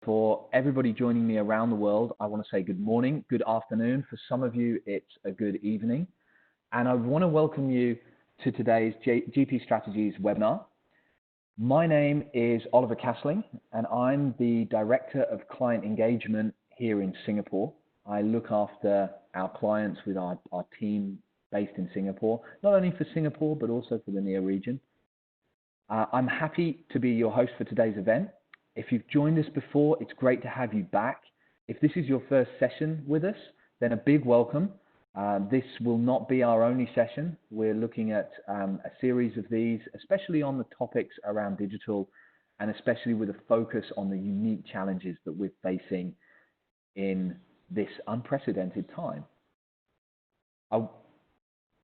For everybody joining me around the world, I want to say good morning, good afternoon. For some of you, it's a good evening. And I want to welcome you to today's GP Strategies webinar. My name is Oliver Castling, and I'm the Director of Client Engagement here in Singapore. I look after our clients with our team based in Singapore, not only for Singapore, but also for the NEAR region. I'm happy to be your host for today's event. If you've joined us before, it's great to have you back. If this is your first session with us, then a big welcome. This will not be our only session. We're looking at a series of these, especially on the topics around digital, and especially with a focus on the unique challenges that we're facing in this unprecedented time.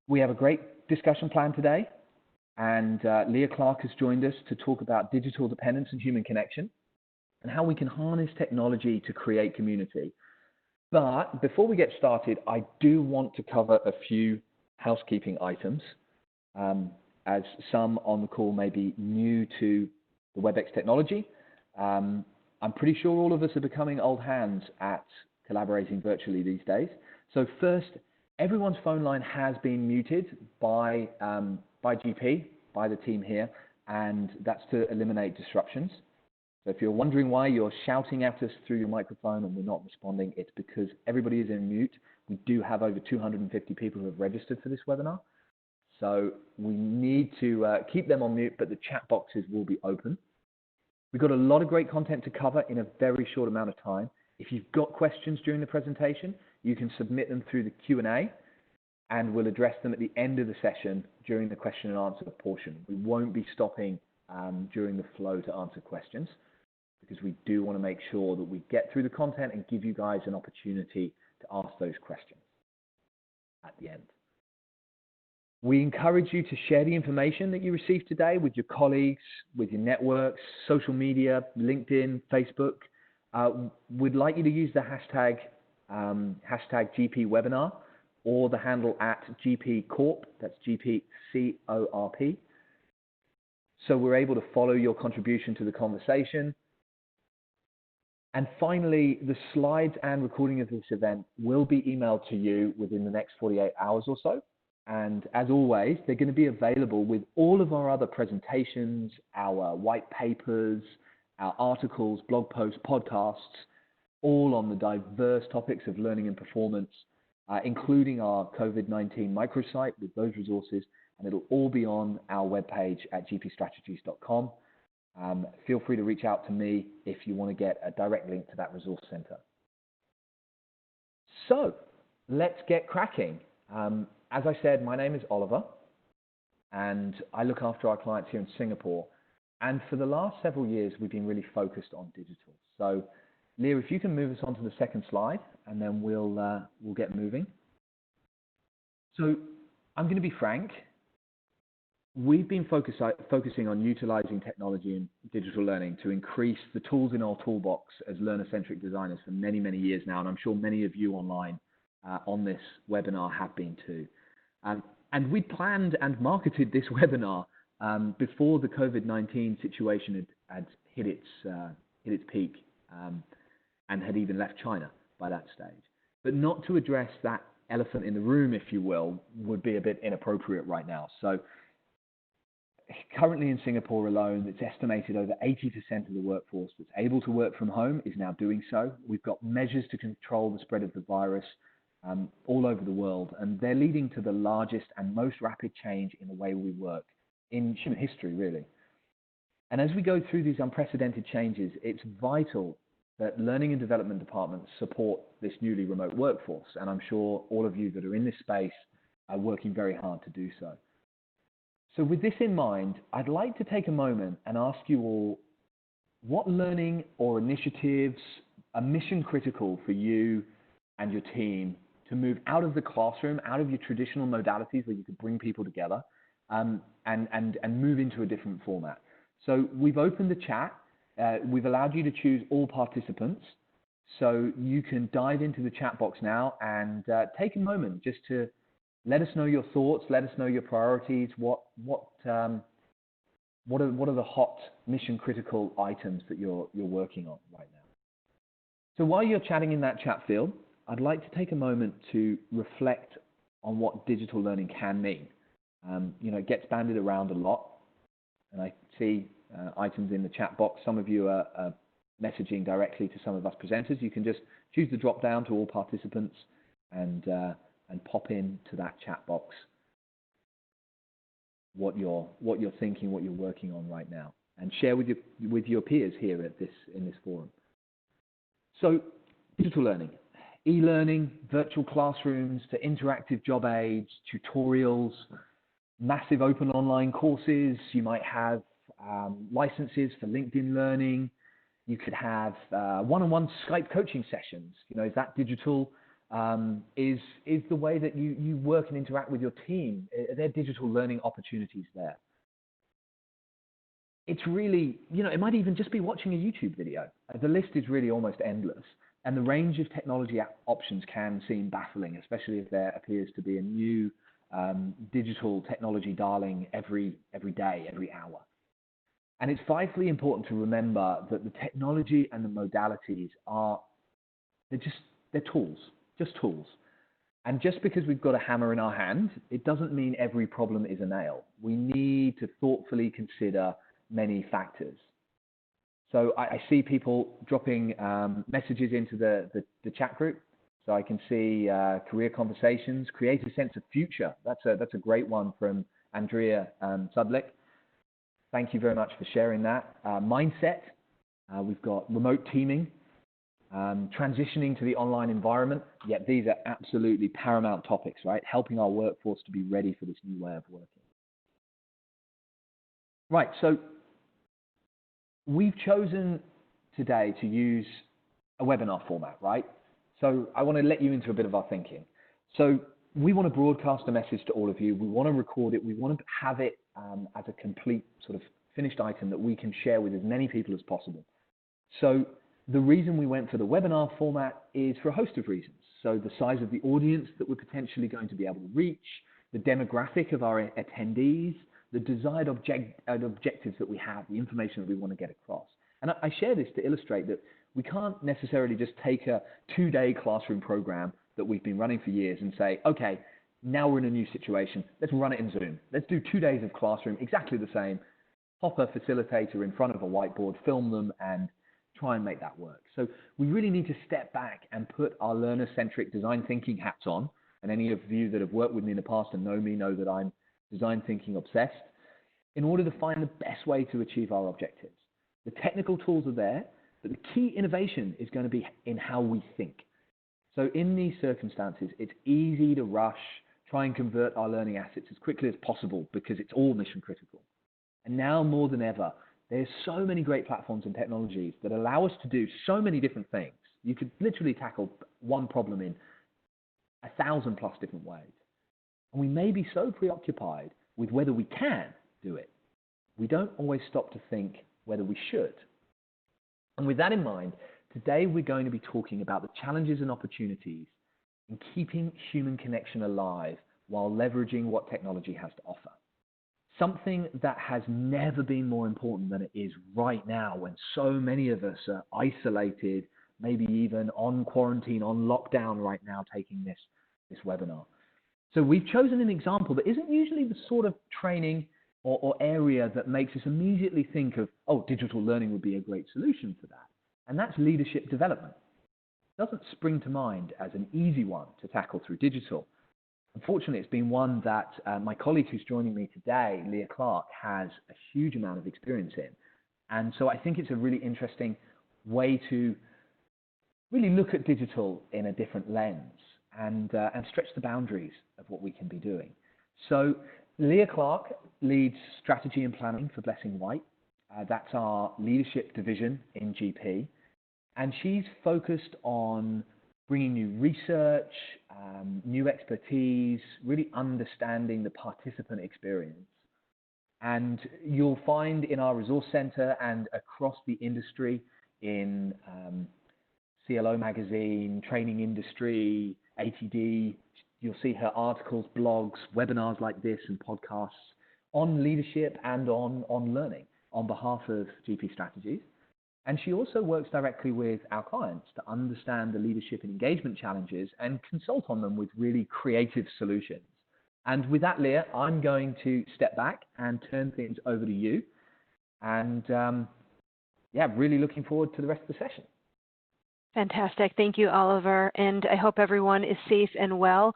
We have a great discussion plan today, and Leah Clark has joined us to talk about digital dependence and human connection and how we can harness technology to create community. But before we get started, I do want to cover a few housekeeping items, as some on the call may be new to the WebEx technology. I'm pretty sure all of us are becoming old hands at collaborating virtually these days. So first, everyone's phone line has been muted by GP, by the team here, and that's to eliminate disruptions. So if you're wondering why you're shouting at us through your microphone and we're not responding, it's because everybody is in mute. We do have over 250 people who have registered for this webinar. So we need to keep them on mute, but the chat boxes will be open. We've got a lot of great content to cover in a very short amount of time. If you've got questions during the presentation, you can submit them through the Q&A, and we'll address them at the end of the session during the question and answer portion. We won't be stopping during the flow to answer questions, because we do want to make sure that we get through the content and give you guys an opportunity to ask those questions at the end. We encourage you to share the information that you received today with your colleagues, with your networks, social media, LinkedIn, Facebook. We'd like you to use the hashtag GPWebinar or the handle @GPCorp, that's GPCORP. So we're able to follow your contribution to the conversation. And finally, the slides and recording of this event will be emailed to you within the next 48 hours or so. And as always, they're going to be available with all of our other presentations, our white papers, our articles, blog posts, podcasts, all on the diverse topics of learning and performance, including our COVID-19 microsite with those resources. And it'll all be on our webpage at gpstrategies.com. Feel free to reach out to me if you want to get a direct link to that resource center. So let's get cracking. As I said, my name is Oliver, and I look after our clients here in Singapore. And for the last several years, we've been really focused on digital. So Leah, if you can move us on to the second slide, and then we'll get moving. So I'm going to be frank. We've been focusing on utilizing technology and digital learning to increase the tools in our toolbox as learner-centric designers for many, many years now. And I'm sure many of you online on this webinar have been too. And we planned and marketed this webinar before the COVID-19 situation had hit its peak and had even left China by that stage. But not to address that elephant in the room, if you will, would be a bit inappropriate right now. So currently in Singapore alone, it's estimated over 80% of the workforce that's able to work from home is now doing so. We've got measures to control the spread of the virus all over the world, and they're leading to the largest and most rapid change in the way we work in human history, really. And as we go through these unprecedented changes, it's vital that learning and development departments support this newly remote workforce. And I'm sure all of you that are in this space are working very hard to do so. So with this in mind, I'd like to take a moment and ask you all, what learning or initiatives are mission critical for you and your team to move out of the classroom, out of your traditional modalities where you could bring people together, and move into a different format? So we've opened the chat. We've allowed you to choose all participants. So you can dive into the chat box now and take a moment just to let us know your thoughts, let us know your priorities, what are the hot mission critical items that you're working on right now. So while you're chatting in that chat field, I'd like to take a moment to reflect on what digital learning can mean. It gets bandied around a lot, and I see items in the chat box. Some of you are messaging directly to some of us presenters. You can just choose the drop down to all participants and pop into that chat box what you're thinking, what you're working on right now, and share with your peers here in this forum. So, digital learning, e-learning, virtual classrooms to interactive job aids, tutorials, massive open online courses. You might have licenses for LinkedIn Learning. You could have one-on-one Skype coaching sessions. Is that digital? Is the way that you work and interact with your team? Are there digital learning opportunities there? It's really, it might even just be watching a YouTube video. The list is really almost endless. And the range of technology options can seem baffling, especially if there appears to be a new digital technology darling every day, every hour. And it's vitally important to remember that the technology and the modalities they're tools, just tools. And just because we've got a hammer in our hand, it doesn't mean every problem is a nail. We need to thoughtfully consider many factors. So I see people dropping messages into the chat group. So I can see career conversations, create a sense of future. That's a great one from Andrea Sudlick. Thank you very much for sharing that. Mindset, we've got remote teaming, transitioning to the online environment. Yet these are absolutely paramount topics, right? Helping our workforce to be ready for this new way of working. Right, so we've chosen today to use a webinar format, right? So I want to let you into a bit of our thinking. So we want to broadcast a message to all of you. We want to record it. We want to have it as a complete sort of finished item that we can share with as many people as possible. So the reason we went for the webinar format is for a host of reasons. So the size of the audience that we're potentially going to be able to reach, the demographic of our attendees, the desired objectives that we have, the information that we want to get across. And I share this to illustrate that we can't necessarily just take a 2-day classroom program that we've been running for years and say, okay, now we're in a new situation, let's run it in Zoom. Let's do 2 days of classroom, exactly the same, pop a facilitator in front of a whiteboard, film them, and try and make that work. So we really need to step back and put our learner-centric design thinking hats on. And any of you that have worked with me in the past and know me know that I'm design thinking obsessed, in order to find the best way to achieve our objectives. The technical tools are there, but the key innovation is going to be in how we think. So in these circumstances, it's easy to rush, try and convert our learning assets as quickly as possible because it's all mission critical. And now more than ever, there's so many great platforms and technologies that allow us to do so many different things. You could literally tackle one problem in 1,000+ different ways. And we may be so preoccupied with whether we can do it, we don't always stop to think whether we should. And with that in mind, today we're going to be talking about the challenges and opportunities in keeping human connection alive while leveraging what technology has to offer. Something that has never been more important than it is right now when so many of us are isolated, maybe even on quarantine, on lockdown right now, taking this webinar. So we've chosen an example that isn't usually the sort of training or area that makes us immediately think of, oh, digital learning would be a great solution for that. And that's leadership development. It doesn't spring to mind as an easy one to tackle through digital. Unfortunately, it's been one that my colleague who's joining me today, Leah Clark, has a huge amount of experience in. And so I think it's a really interesting way to really look at digital in a different lens and stretch the boundaries of what we can be doing. So Leah Clark leads strategy and planning for Blessing White. That's our leadership division in GP. And she's focused on bringing new research, new expertise, really understanding the participant experience. And you'll find in our resource center and across the industry in CLO magazine, training industry, ATD, you'll see her articles, blogs, webinars like this and podcasts on leadership and on learning on behalf of GP Strategies. And she also works directly with our clients to understand the leadership and engagement challenges and consult on them with really creative solutions. And with that, Leah, I'm going to step back and turn things over to you. And yeah, really looking forward to the rest of the session. Fantastic. Thank you, Oliver. And I hope everyone is safe and well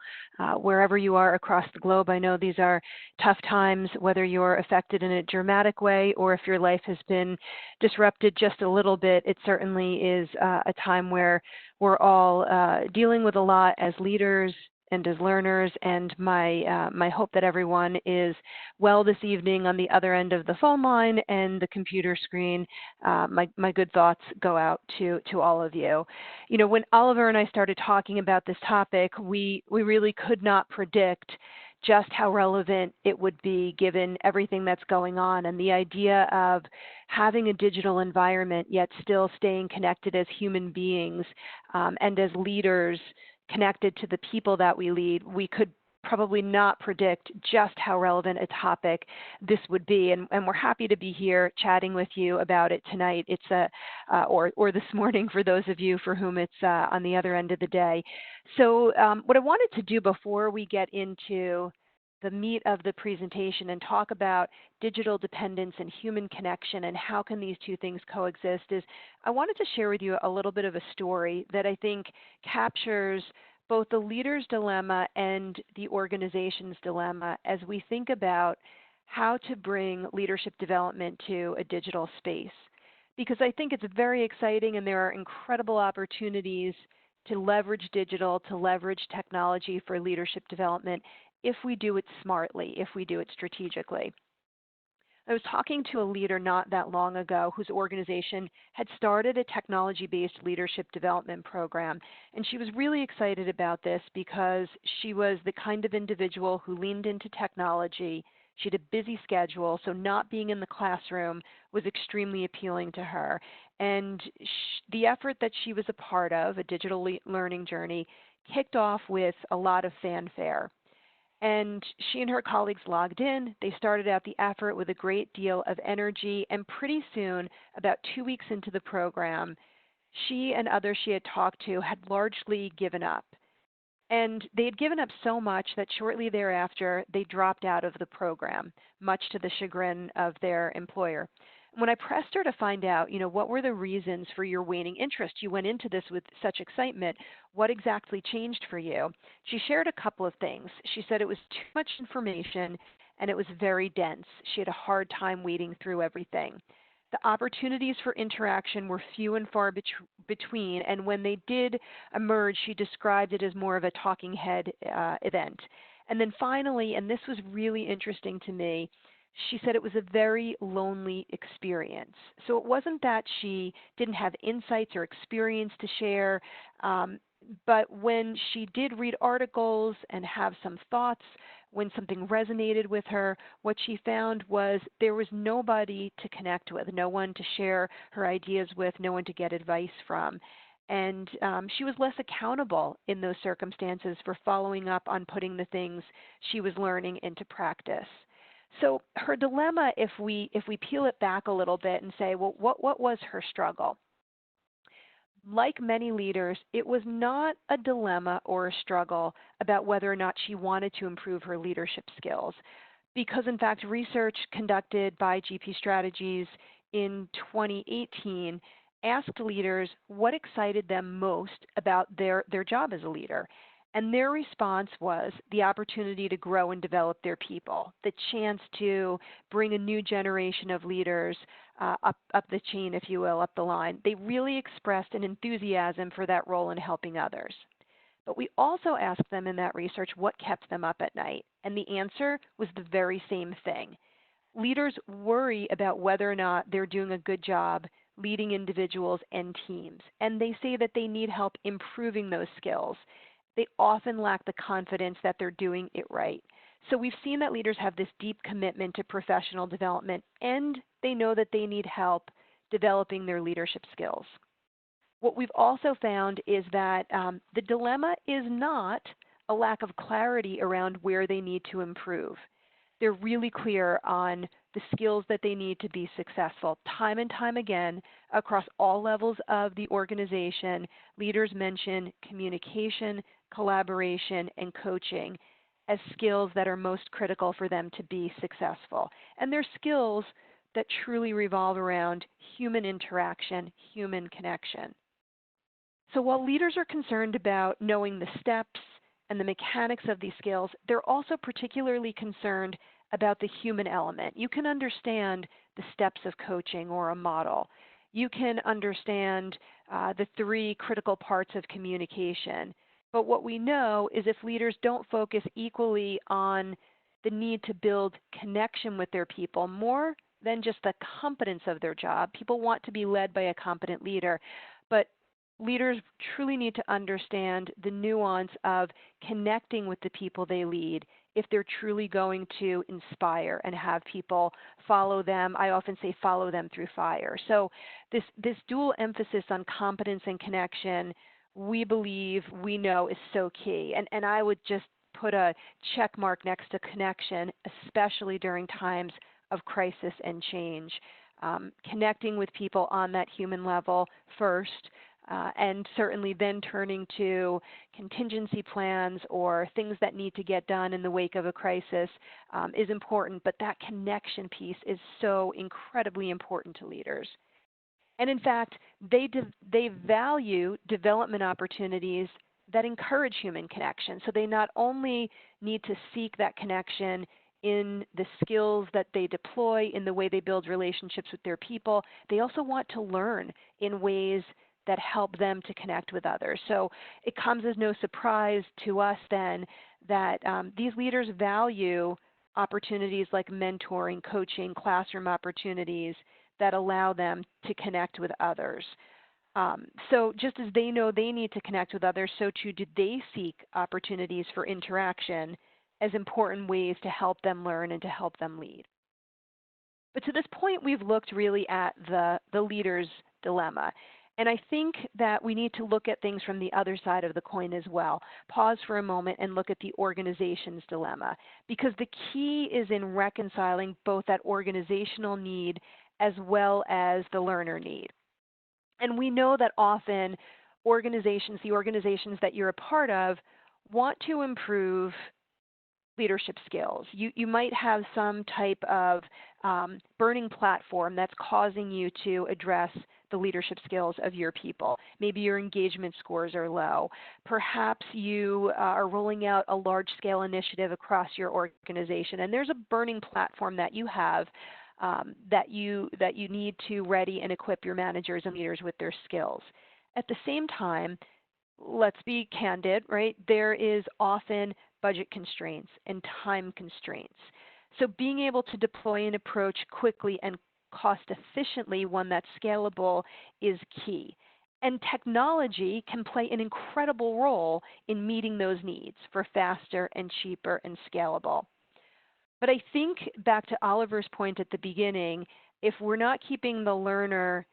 wherever you are across the globe. I know these are tough times, whether you're affected in a dramatic way or if your life has been disrupted just a little bit. It certainly is a time where we're all dealing with a lot as leaders and as learners, and my hope that everyone is well this evening on the other end of the phone line and the computer screen. My good thoughts go out to all of you. You know, when Oliver and I started talking about this topic, we really could not predict just how relevant it would be given everything that's going on, and the idea of having a digital environment yet still staying connected as human beings and as leaders connected to the people that we lead. We could probably not predict just how relevant a topic this would be, and we're happy to be here chatting with you about it tonight. It's or this morning for those of you for whom it's on the other end of the day. So what I wanted to do before we get into the meat of the presentation and talk about digital dependence and human connection and how can these two things coexist is I wanted to share with you a little bit of a story that I think captures both the leader's dilemma and the organization's dilemma as we think about how to bring leadership development to a digital space. Because I think it's very exciting and there are incredible opportunities to leverage digital, to leverage technology for leadership development if we do it smartly, if we do it strategically. I was talking to a leader not that long ago whose organization had started a technology-based leadership development program, and she was really excited about this because she was the kind of individual who leaned into technology. She had a busy schedule, so not being in the classroom was extremely appealing to her. And the effort that she was a part of, a digital learning journey, kicked off with a lot of fanfare. And she and her colleagues logged in. They started out the effort with a great deal of energy, and pretty soon, about 2 weeks into the program, she and others she had talked to had largely given up. And they had given up so much that shortly thereafter, they dropped out of the program, much to the chagrin of their employer. When I pressed her to find out, what were the reasons for your waning interest? You went into this with such excitement. What exactly changed for you? She shared a couple of things. She said it was too much information and it was very dense. She had a hard time wading through everything. The opportunities for interaction were few and far between, and when they did emerge, she described it as more of a talking head event. And then finally, and this was really interesting to me, she said it was a very lonely experience. So it wasn't that she didn't have insights or experience to share, but when she did read articles and have some thoughts, when something resonated with her, what she found was there was nobody to connect with, no one to share her ideas with, no one to get advice from. And she was less accountable in those circumstances for following up on putting the things she was learning into practice. So her dilemma, if we peel it back a little bit and say, well, what was her struggle? Like many leaders, it was not a dilemma or a struggle about whether or not she wanted to improve her leadership skills. Because in fact, research conducted by GP Strategies in 2018 asked leaders what excited them most about their job as a leader. And their response was the opportunity to grow and develop their people, the chance to bring a new generation of leaders up the chain, if you will, up the line. They really expressed an enthusiasm for that role in helping others. But we also asked them in that research what kept them up at night, and the answer was the very same thing. Leaders worry about whether or not they're doing a good job leading individuals and teams, and they say that they need help improving those skills. They often lack the confidence that they're doing it right. So we've seen that leaders have this deep commitment to professional development, and they know that they need help developing their leadership skills. What we've also found is that the dilemma is not a lack of clarity around where they need to improve. They're really clear on the skills that they need to be successful. Time and time again, across all levels of the organization, leaders mention communication, collaboration, and coaching as skills that are most critical for them to be successful. And they're skills that truly revolve around human interaction, human connection. So while leaders are concerned about knowing the steps and the mechanics of these skills, they're also particularly concerned about the human element. You can understand the steps of coaching or a model. You can understand the 3 critical parts of communication. But what we know is if leaders don't focus equally on the need to build connection with their people, more than just the competence of their job, people want to be led by a competent leader, but leaders truly need to understand the nuance of connecting with the people they lead if they're truly going to inspire and have people follow them. I often say follow them through fire. So this dual emphasis on competence and connection, we believe, we know is so key. And I would just put a check mark next to connection, especially during times of crisis and change. Connecting with people on that human level first, and certainly then turning to contingency plans or things that need to get done in the wake of a crisis is important, but that connection piece is so incredibly important to leaders. And in fact, they value development opportunities that encourage human connection. So they not only need to seek that connection in the skills that they deploy, in the way they build relationships with their people, they also want to learn in ways that help them to connect with others. So it comes as no surprise to us then that these leaders value opportunities like mentoring, coaching, classroom opportunities that allow them to connect with others. So just as they know they need to connect with others, so too do they seek opportunities for interaction as important ways to help them learn and to help them lead. But to this point, we've looked really at the leader's dilemma. And I think that we need to look at things from the other side of the coin as well. Pause for a moment and look at the organization's dilemma, because the key is in reconciling both that organizational need as well as the learner need. And we know that often organizations, the organizations that you're a part of, want to improve leadership skills. You might have some type of burning platform that's causing you to address the leadership skills of your people. Maybe your engagement scores are low. Perhaps you are rolling out a large-scale initiative across your organization, and there's a burning platform that you have that you need to ready and equip your managers and leaders with their skills. At the same time, let's be candid, right? There is often budget constraints and time constraints. So being able to deploy an approach quickly and cost efficiently, one that's scalable, is key. And technology can play an incredible role in meeting those needs for faster and cheaper and scalable. But I think back to Oliver's point at the beginning, if we're not keeping the learner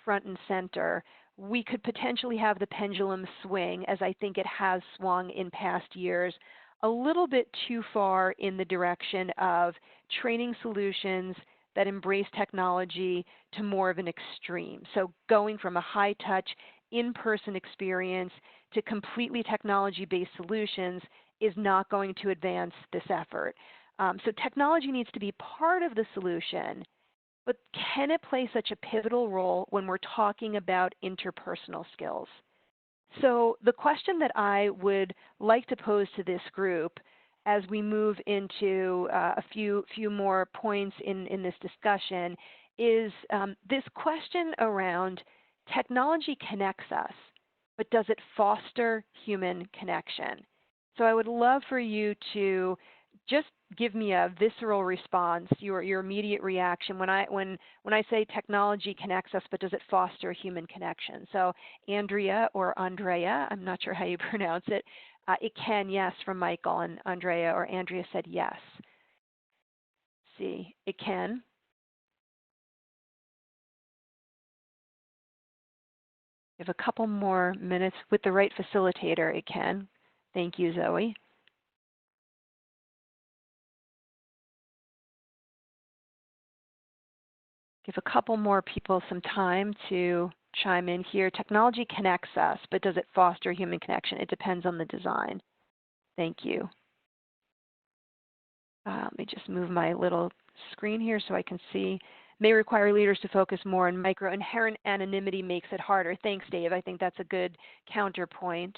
front and center, we could potentially have the pendulum swing, as I think it has swung in past years, a little bit too far in the direction of training solutions that embrace technology to more of an extreme. So going from a high-touch, in-person experience to completely technology-based solutions is not going to advance this effort. So technology needs to be part of the solution, but can it play such a pivotal role when we're talking about interpersonal skills? So the question that I would like to pose to this group as we move into a few more points in this discussion is this question around technology connects us, but does it foster human connection? So I would love for you to just give me a visceral response, your immediate reaction when I say technology connects us, but does it foster human connection? So Andrea or Andrea, I'm not sure how you pronounce it. It can, yes, from Michael, and Andrea or Andrea said yes. See, it can. We have a couple more minutes with the right facilitator. It can. Thank you, Zoe. Give a couple more people some time to chime in here. Technology connects us, but does it foster human connection? It depends on the design. Thank you. Let me just move my little screen here so I can see. May require leaders to focus more on micro. Inherent anonymity makes it harder. Thanks, Dave. I think that's a good counterpoint.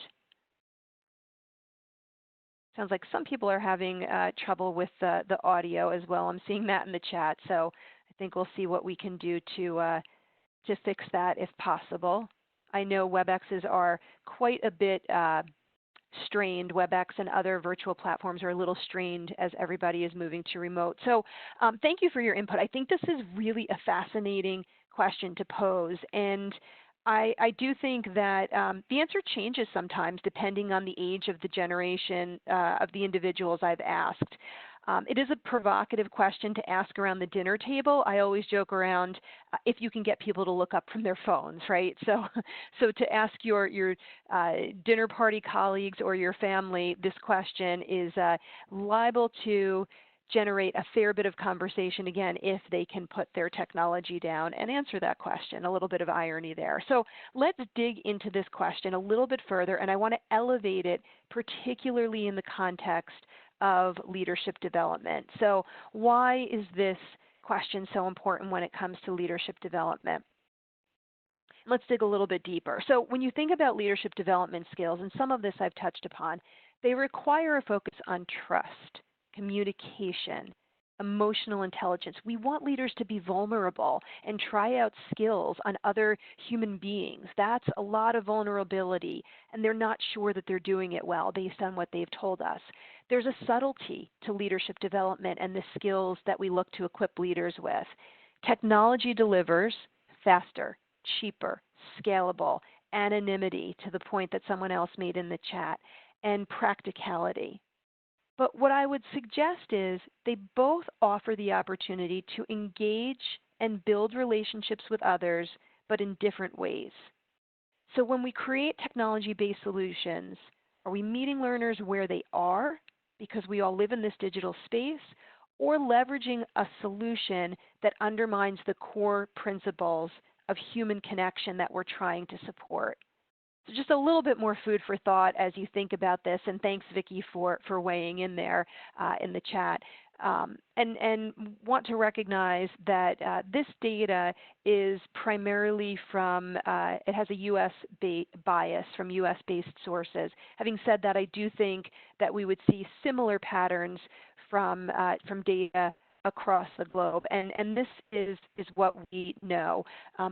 Sounds like some people are having trouble with the audio as well. I'm seeing that in the chat, so I think we'll see what we can do to fix that if possible. I know WebExes are quite a bit strained. WebEx and other virtual platforms are a little strained as everybody is moving to remote. So thank you for your input. I think this is really a fascinating question to pose. And I do think that the answer changes sometimes depending on the age of the generation of the individuals I've asked. It is a provocative question to ask around the dinner table. I always joke around if you can get people to look up from their phones, right? So to ask your dinner party colleagues or your family this question is liable to generate a fair bit of conversation, again, if they can put their technology down and answer that question. A little bit of irony there. So let's dig into this question a little bit further, and I want to elevate it particularly in the context of leadership development. So why is this question so important when it comes to leadership development? Let's dig a little bit deeper. So when you think about leadership development skills, and some of this I've touched upon, they require a focus on trust, communication, emotional intelligence. We want leaders to be vulnerable and try out skills on other human beings. That's a lot of vulnerability, and they're not sure that they're doing it well based on what they've told us. There's a subtlety to leadership development and the skills that we look to equip leaders with. Technology delivers faster, cheaper, scalable, anonymity to the point that someone else made in the chat, and practicality. But what I would suggest is they both offer the opportunity to engage and build relationships with others, but in different ways. So when we create technology-based solutions, are we meeting learners where they are because we all live in this digital space, or leveraging a solution that undermines the core principles of human connection that we're trying to support? So just a little bit more food for thought as you think about this, and thanks, Vicki, for weighing in there in the chat. And want to recognize that this data is primarily from, it has a U.S. bias from U.S.-based sources. Having said that, I do think that we would see similar patterns from data across the globe, and this is what we know.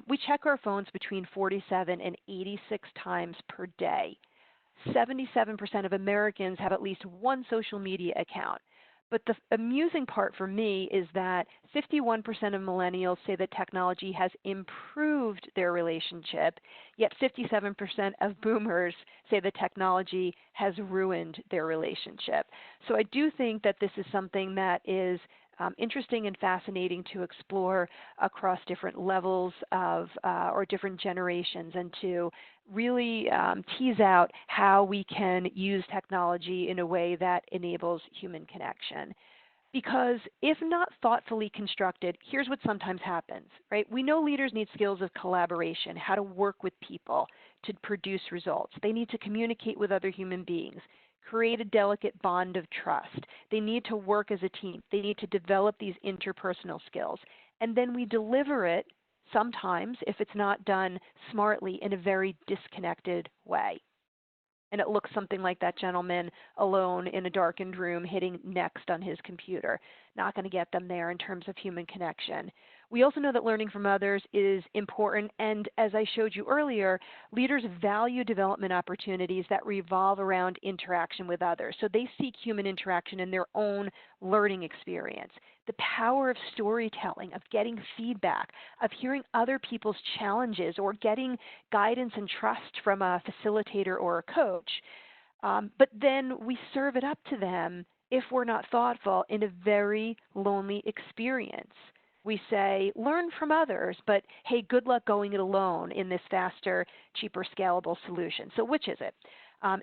We check our phones between 47 and 86 times per day. 77% of Americans have at least one social media account. But the amusing part for me is that 51% of millennials say that technology has improved their relationship, yet 57% of boomers say that technology has ruined their relationship. So I do think that this is something that is interesting and fascinating to explore across different levels of or different generations, and to really tease out how we can use technology in a way that enables human connection. Because if not thoughtfully constructed, here's what sometimes happens, right? We know leaders need skills of collaboration, how to work with people to produce results. They need to communicate with other human beings, create a delicate bond of trust. They need to work as a team. They need to develop these interpersonal skills. And then we deliver it sometimes, if it's not done smartly, in a very disconnected way. And it looks something like that gentleman alone in a darkened room hitting next on his computer. Not going to get them there in terms of human connection. We also know that learning from others is important, and as I showed you earlier, leaders value development opportunities that revolve around interaction with others. So they seek human interaction in their own learning experience. The power of storytelling, of getting feedback, of hearing other people's challenges, or getting guidance and trust from a facilitator or a coach. But then we serve it up to them, if we're not thoughtful, in a very lonely experience. We say, learn from others, but hey, good luck going it alone in this faster, cheaper, scalable solution. So which is it?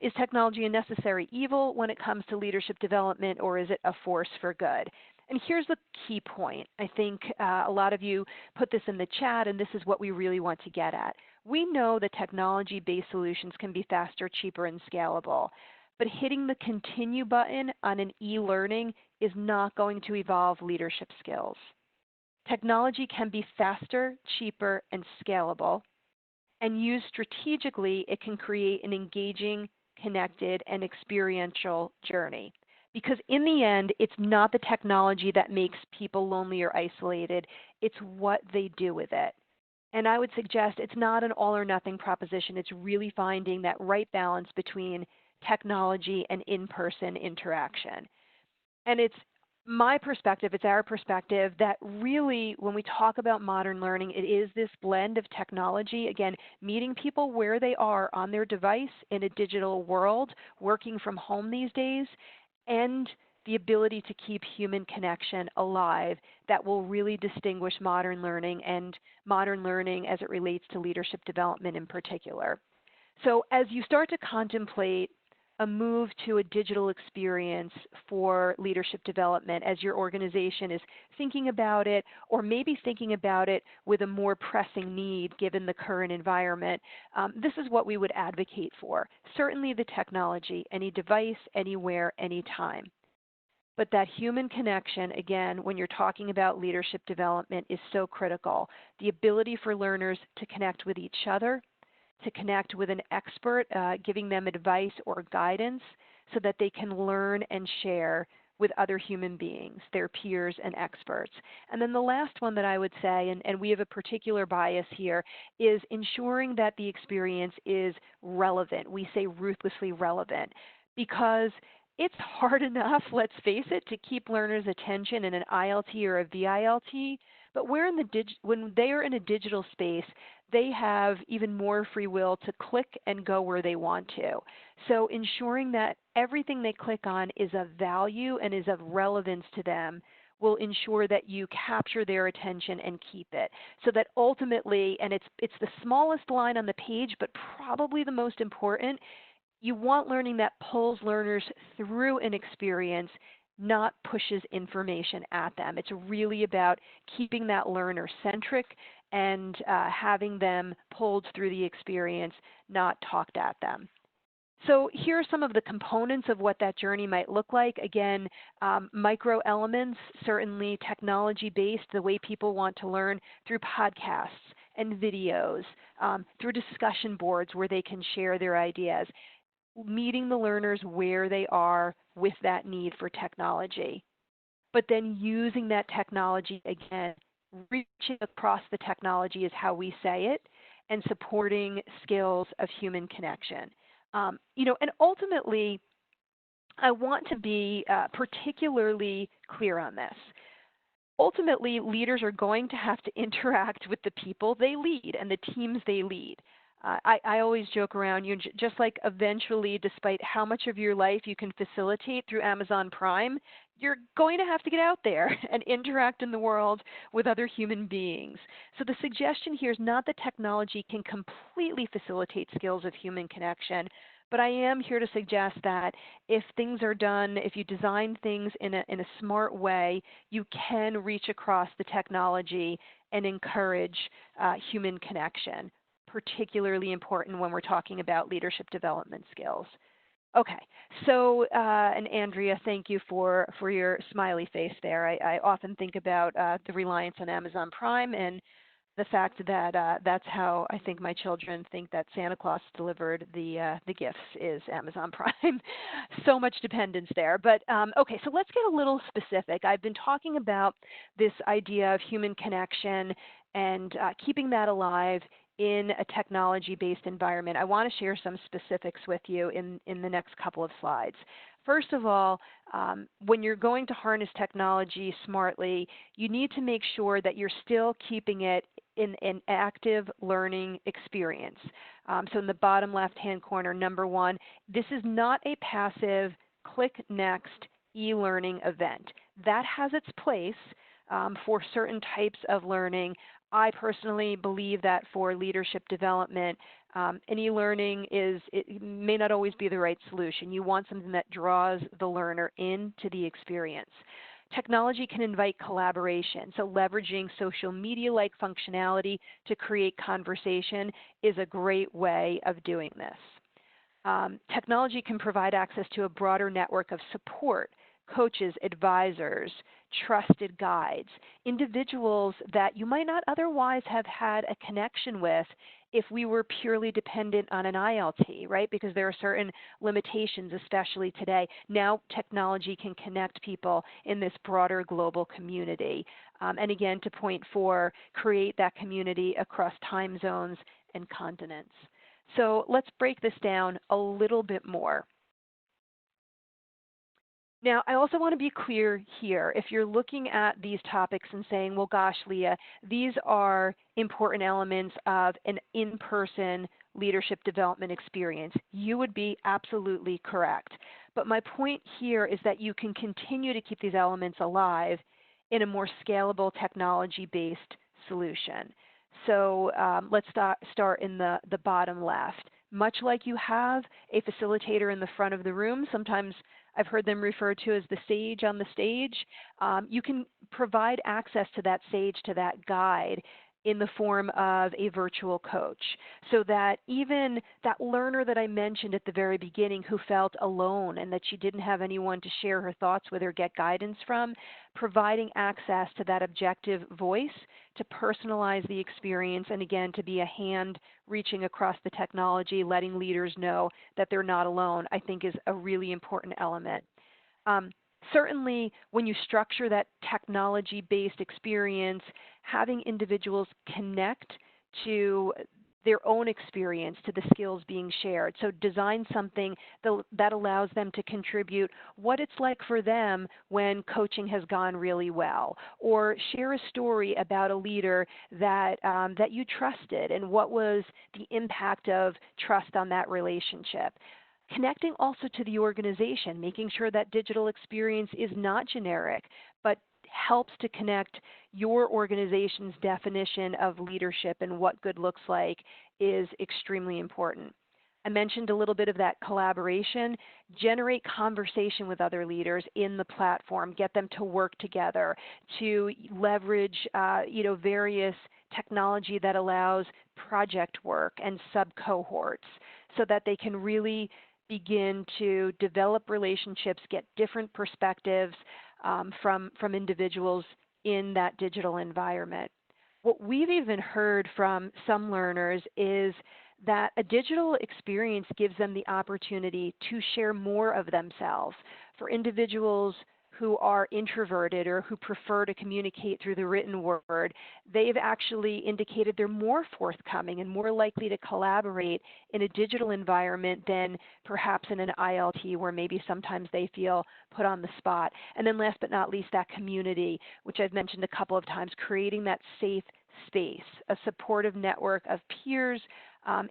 Is technology a necessary evil when it comes to leadership development, or is it a force for good? And here's the key point. I think a lot of you put this in the chat, and this is what we really want to get at. We know that technology-based solutions can be faster, cheaper, and scalable, but hitting the continue button on an e-learning is not going to evolve leadership skills. Technology can be faster, cheaper, and scalable, and used strategically, it can create an engaging, connected, and experiential journey. Because in the end, it's not the technology that makes people lonely or isolated, it's what they do with it. And I would suggest it's not an all or nothing proposition, it's really finding that right balance between technology and in-person interaction. And it's my perspective, it's our perspective, that really when we talk about modern learning, it is this blend of technology, again, meeting people where they are on their device in a digital world, working from home these days, and the ability to keep human connection alive that will really distinguish modern learning and modern learning as it relates to leadership development in particular. So as you start to contemplate a move to a digital experience for leadership development as your organization is thinking about it, or maybe thinking about it with a more pressing need given the current environment, this is what we would advocate for. Certainly the technology, any device, anywhere, anytime. But that human connection, again, when you're talking about leadership development, is so critical. The ability for learners to connect with each other, to connect with an expert, giving them advice or guidance so that they can learn and share with other human beings, their peers and experts. And then the last one that I would say, and we have a particular bias here, is ensuring that the experience is relevant. We say ruthlessly relevant, because it's hard enough, let's face it, to keep learners' attention in an ILT or a VILT, but when they are in a digital space, they have even more free will to click and go where they want to. So ensuring that everything they click on is of value and is of relevance to them will ensure that you capture their attention and keep it. So that ultimately, and it's the smallest line on the page, but probably the most important, you want learning that pulls learners through an experience, not pushes information at them. It's really about keeping that learner centric and having them pulled through the experience, not talked at them. So here are some of the components of what that journey might look like. Again, micro elements, certainly technology-based, the way people want to learn through podcasts and videos, through discussion boards where they can share their ideas, meeting the learners where they are with that need for technology. But then using that technology, again, reaching across the technology is how we say it, and supporting skills of human connection. And ultimately, I want to be particularly clear on this. Ultimately, leaders are going to have to interact with the people they lead and the teams they lead. I always joke around, just like eventually, despite how much of your life you can facilitate through Amazon Prime, you're going to have to get out there and interact in the world with other human beings. So the suggestion here is not that technology can completely facilitate skills of human connection, but I am here to suggest that if things are done, if you design things in a smart way, you can reach across the technology and encourage human connection. Particularly important when we're talking about leadership development skills. Okay, so and Andrea, thank you for your smiley face there. I often think about the reliance on Amazon Prime and the fact that that's how I think my children think that Santa Claus delivered the gifts is Amazon Prime. So much dependence there. But okay, so let's get a little specific. I've been talking about this idea of human connection and keeping that alive in a technology-based environment. I want to share some specifics with you in the next couple of slides. First of all, when you're going to harness technology smartly, you need to make sure that you're still keeping it in an active learning experience. So in the bottom left-hand corner, number one, this is not a passive click next e-learning event. That has its place for certain types of learning. I personally believe that for leadership development, an e-learning it may not always be the right solution. You want something that draws the learner into the experience. technology can invite collaboration. So leveraging social media-like functionality to create conversation is a great way of doing this. Technology can provide access to a broader network of support, coaches, advisors, trusted guides, individuals that you might not otherwise have had a connection with if we were purely dependent on an ILT, right? Because there are certain limitations, especially today. Now technology can connect people in this broader global community. And again, to point 4, create that community across time zones and continents. So let's break this down a little bit more. Now, I also want to be clear here. If you're looking at these topics and saying, well, gosh, Leah, these are important elements of an in-person leadership development experience, you would be absolutely correct. But my point here is that you can continue to keep these elements alive in a more scalable technology-based solution. So let's start in the bottom left. Much like you have a facilitator in the front of the room, sometimes I've heard them referred to as the sage on the stage. You can provide access to that sage, to that guide, in the form of a virtual coach, so that even that learner that I mentioned at the very beginning who felt alone and that she didn't have anyone to share her thoughts with or get guidance from, providing access to that objective voice to personalize the experience and again to be a hand reaching across the technology, letting leaders know that they're not alone, I think is a really important element. Certainly, when you structure that technology-based experience, having individuals connect to their own experience, to the skills being shared. So design something that allows them to contribute what it's like for them when coaching has gone really well, or share a story about a leader that, that you trusted and what was the impact of trust on that relationship. Connecting also to the organization, making sure that digital experience is not generic, but helps to connect your organization's definition of leadership and what good looks like is extremely important. I mentioned a little bit of that collaboration. Generate conversation with other leaders in the platform. Get them to work together, to leverage various technology that allows project work and sub-cohorts so that they can really begin to develop relationships, get different perspectives from individuals in that digital environment. What we've even heard from some learners is that a digital experience gives them the opportunity to share more of themselves. For individuals who are introverted or who prefer to communicate through the written word, they've actually indicated they're more forthcoming and more likely to collaborate in a digital environment than perhaps in an ILT where maybe sometimes they feel put on the spot. And then last but not least, that community, which I've mentioned a couple of times, creating that safe space, a supportive network of peers,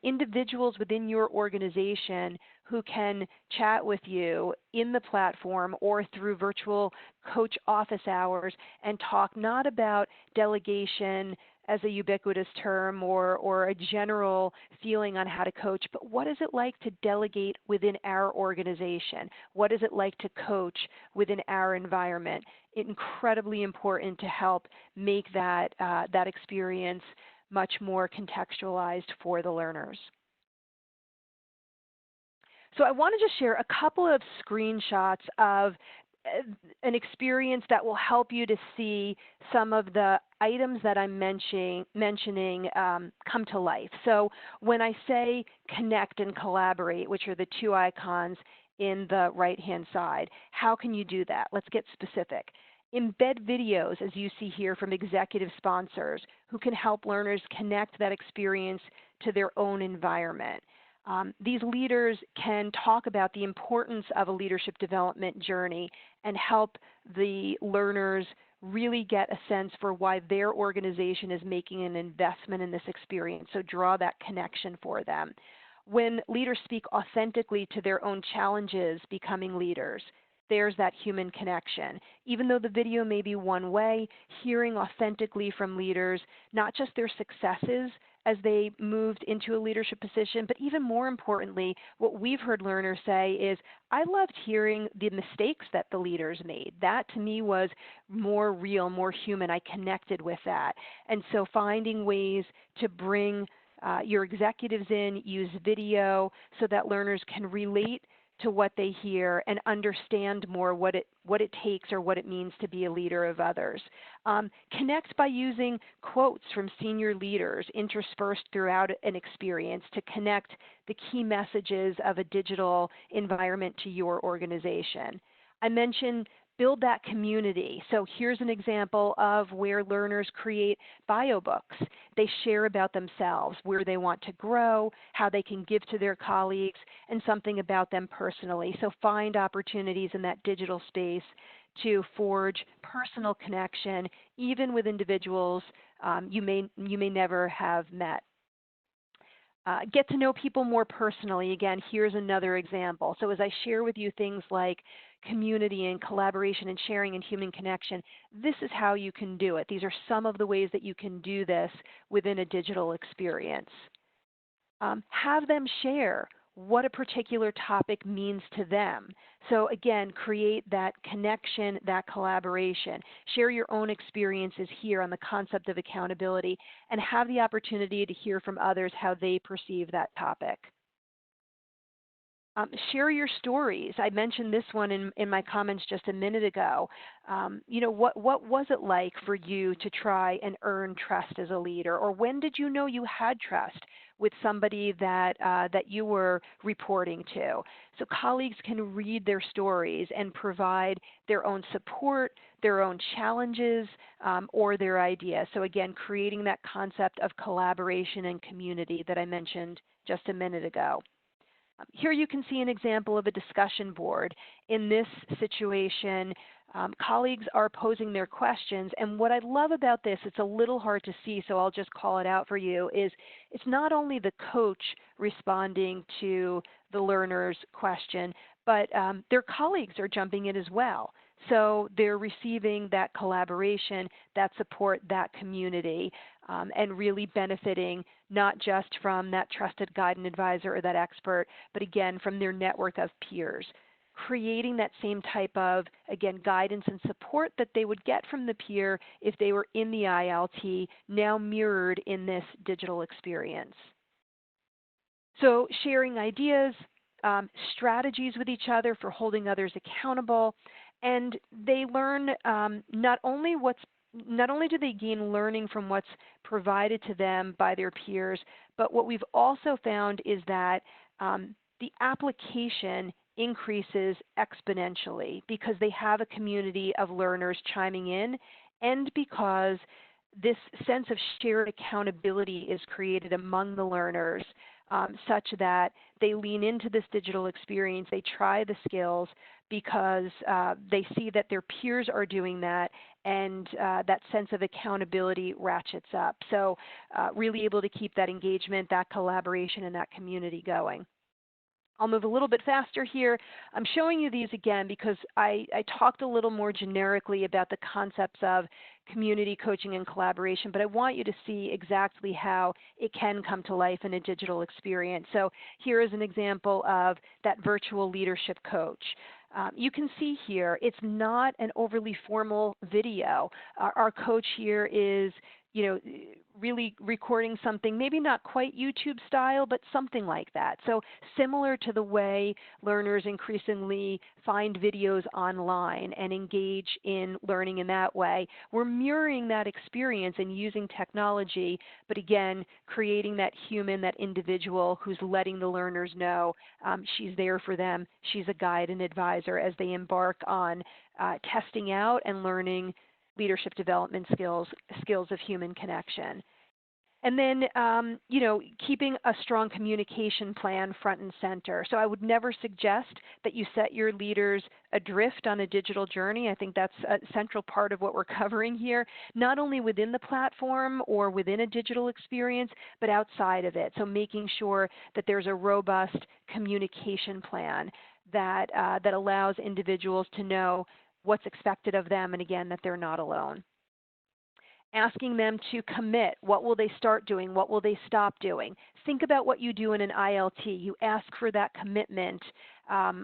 individuals within your organization who can chat with you in the platform or through virtual coach office hours and talk not about delegation as a ubiquitous term or a general feeling on how to coach, but what is it like to delegate within our organization? What is it like to coach within our environment? Incredibly important to help make that, that experience much more contextualized for the learners. So I want to just share a couple of screenshots of an experience that will help you to see some of the items that I'm mentioning come to life. So when I say connect and collaborate, which are the two icons in the right-hand side, how can you do that? Let's get specific. Embed videos, as you see here, from executive sponsors who can help learners connect that experience to their own environment. These leaders can talk about the importance of a leadership development journey and help the learners really get a sense for why their organization is making an investment in this experience, so draw that connection for them. When leaders speak authentically to their own challenges becoming leaders, there's that human connection. Even though the video may be one way, hearing authentically from leaders, not just their successes as they moved into a leadership position. But even more importantly, what we've heard learners say is, I loved hearing the mistakes that the leaders made. That to me was more real, more human. I connected with that. And so finding ways to bring your executives in, use video so that learners can relate to what they hear and understand more what it takes or what it means to be a leader of others. Connect by using quotes from senior leaders interspersed throughout an experience to connect the key messages of a digital environment to your organization. I mentioned build that community. So here's an example of where learners create bio books. They share about themselves, where they want to grow, how they can give to their colleagues, and something about them personally. So find opportunities in that digital space to forge personal connection, even with individuals you may never have met. Get to know people more personally. Again, here's another example. So as I share with you things like community and collaboration and sharing and human connection, this is how you can do it. These are some of the ways that you can do this within a digital experience. Have them share what a particular topic means to them. So again, create that connection, that collaboration. Share your own experiences here on the concept of accountability and have the opportunity to hear from others how they perceive that topic. Share your stories. I mentioned this one in my comments just a minute ago. What was it like for you to try and earn trust as a leader? Or when did you know you had trust with somebody that you were reporting to? So colleagues can read their stories and provide their own support, their own challenges, or their ideas. So again, creating that concept of collaboration and community that I mentioned just a minute ago. Here you can see an example of a discussion board. In this situation, colleagues are posing their questions, and what I love about this, it's a little hard to see, so I'll just call it out for you, is it's not only the coach responding to the learner's question, but their colleagues are jumping in as well. So they're receiving that collaboration, that support, that community, and really benefiting not just from that trusted guide and advisor or that expert, but again, from their network of peers. Creating that same type of, again, guidance and support that they would get from the peer if they were in the ILT, now mirrored in this digital experience. So sharing ideas, strategies with each other for holding others accountable, and they learn not only do they gain learning from what's provided to them by their peers, but what we've also found is that the application increases exponentially because they have a community of learners chiming in, and because this sense of shared accountability is created among the learners such that they lean into this digital experience, they try the skills because they see that their peers are doing that, and that sense of accountability ratchets up. So really able to keep that engagement, that collaboration, and that community going. I'll move a little bit faster here. I'm showing you these again because I talked a little more generically about the concepts of community coaching and collaboration, but I want you to see exactly how it can come to life in a digital experience. So here is an example of that virtual leadership coach. You can see here, it's not an overly formal video. Our coach here is really recording something, maybe not quite YouTube style, but something like that. So similar to the way learners increasingly find videos online and engage in learning in that way, we're mirroring that experience and using technology, but again, creating that human, that individual who's letting the learners know she's there for them. She's a guide and advisor as they embark on testing out and learning leadership development skills of human connection. And then, keeping a strong communication plan front and center. So I would never suggest that you set your leaders adrift on a digital journey. I think that's a central part of what we're covering here, not only within the platform or within a digital experience, but outside of it. So making sure that there's a robust communication plan that allows individuals to know what's expected of them, and again, that they're not alone. asking them to commit. What will they start doing? What will they stop doing? Think about what you do in an ILT. You ask for that commitment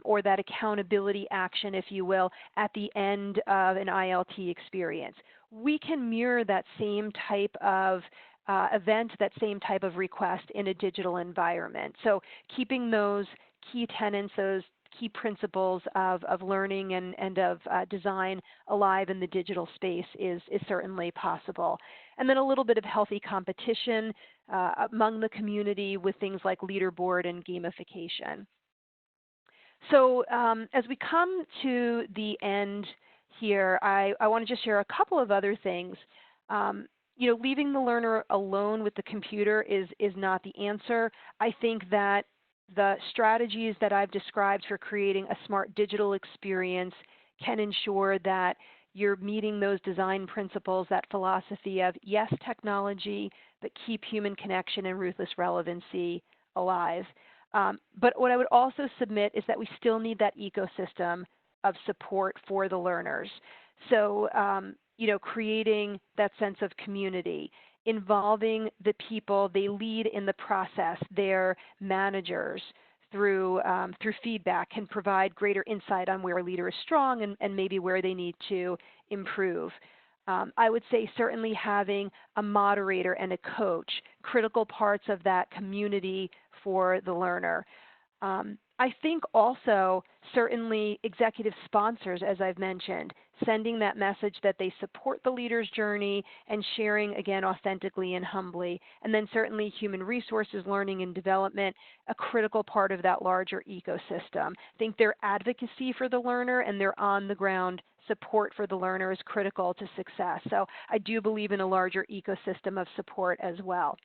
or that accountability action, if you will, at the end of an ILT experience. We can mirror that same type of event, that same type of request in a digital environment. So keeping those key tenets, those key principles of learning and of design alive in the digital space is certainly possible. And then a little bit of healthy competition among the community with things like leaderboard and gamification. So as we come to the end here, I want to just share a couple of other things. Leaving the learner alone with the computer is not the answer. I think that the strategies that I've described for creating a smart digital experience can ensure that you're meeting those design principles, that philosophy of yes, technology, but keep human connection and ruthless relevancy alive. But what I would also submit is that we still need that ecosystem of support for the learners. So, creating that sense of community, involving the people they lead in the process, their managers, through feedback, can provide greater insight on where a leader is strong and maybe where they need to improve. I would say certainly having a moderator and a coach, critical parts of that community for the learner. I think also certainly executive sponsors, as I've mentioned, sending that message that they support the leader's journey and sharing, again, authentically and humbly. And then certainly human resources, learning and development, a critical part of that larger ecosystem. I think their advocacy for the learner and their on-the-ground support for the learner is critical to success. So I do believe in a larger ecosystem of support as well.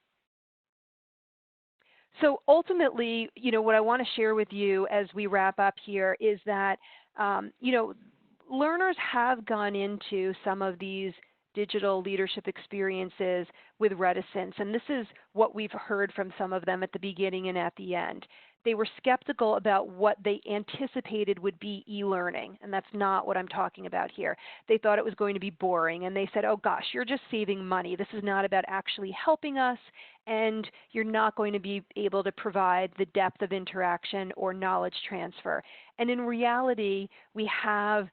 So ultimately, what I want to share with you as we wrap up here is that, learners have gone into some of these digital leadership experiences with reticence, and this is what we've heard from some of them at the beginning and at the end. They were skeptical about what they anticipated would be e-learning, and that's not what I'm talking about here. They thought it was going to be boring, and they said, oh gosh, you're just saving money. This is not about actually helping us, and you're not going to be able to provide the depth of interaction or knowledge transfer. And in reality, we have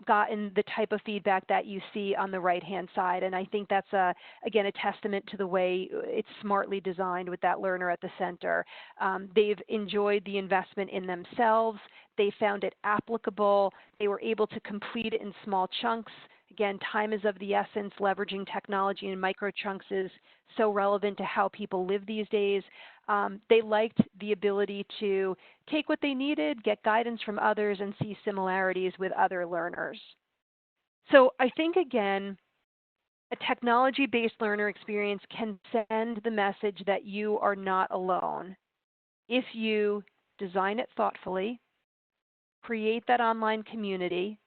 gotten the type of feedback that you see on the right-hand side. And I think that's, again, a testament to the way it's smartly designed with that learner at the center. They've enjoyed the investment in themselves. They found it applicable. They were able to complete it in small chunks. Again, time is of the essence. Leveraging technology in micro chunks is so relevant to how people live these days. They liked the ability to take what they needed, get guidance from others, and see similarities with other learners. So I think, again, a technology-based learner experience can send the message that you are not alone if you design it thoughtfully, create that online community,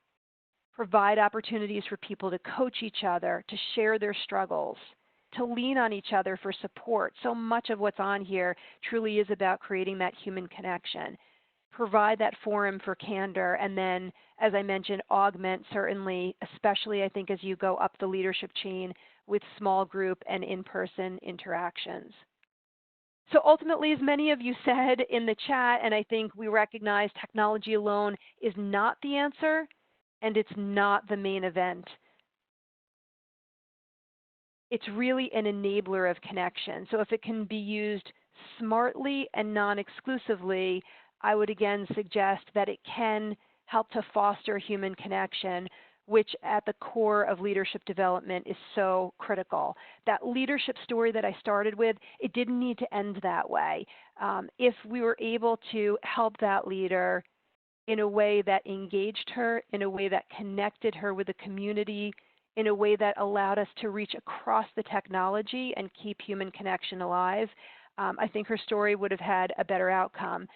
provide opportunities for people to coach each other, to share their struggles, to lean on each other for support. So much of what's on here truly is about creating that human connection. Provide that forum for candor, and then, as I mentioned, augment certainly, especially I think as you go up the leadership chain with small group and in-person interactions. So ultimately, as many of you said in the chat, and I think we recognize technology alone is not the answer, and it's not the main event. It's really an enabler of connection. So if it can be used smartly and non-exclusively, I would again suggest that it can help to foster human connection, which at the core of leadership development is so critical. That leadership story that I started with, it didn't need to end that way. If we were able to help that leader in a way that engaged her, in a way that connected her with the community, in a way that allowed us to reach across the technology and keep human connection alive, I think her story would have had a better outcome.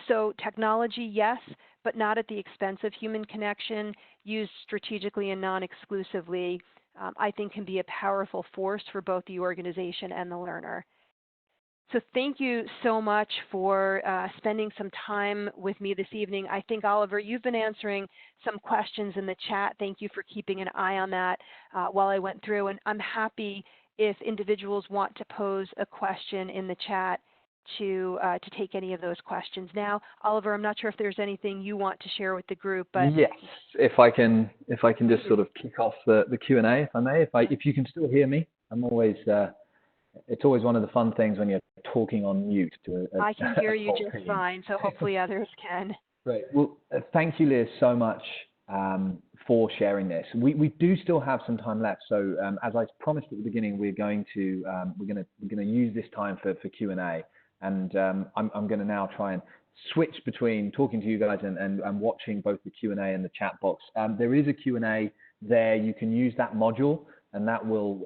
So technology, yes, but not at the expense of human connection, used strategically and non-exclusively, I think can be a powerful force for both the organization and the learner. So thank you so much for spending some time with me this evening. I think, Oliver, you've been answering some questions in the chat. Thank you for keeping an eye on that while I went through. And I'm happy if individuals want to pose a question in the chat to take any of those questions. Now, Oliver, I'm not sure if there's anything you want to share with the group, but yes, if I can just sort of kick off the Q&A, if I may, if you can still hear me, I'm always it's always one of the fun things when you're talking on mute to I can hear you just fine, so hopefully others can. Great. Well, thank you, Liz, so much for sharing this. We do still have some time left, so as I promised at the beginning, we're going to use this time for Q&A, and I'm going to now try and switch between talking to you guys and watching both the Q&A and the chat box. There is a Q&A there. You can use that module, and that will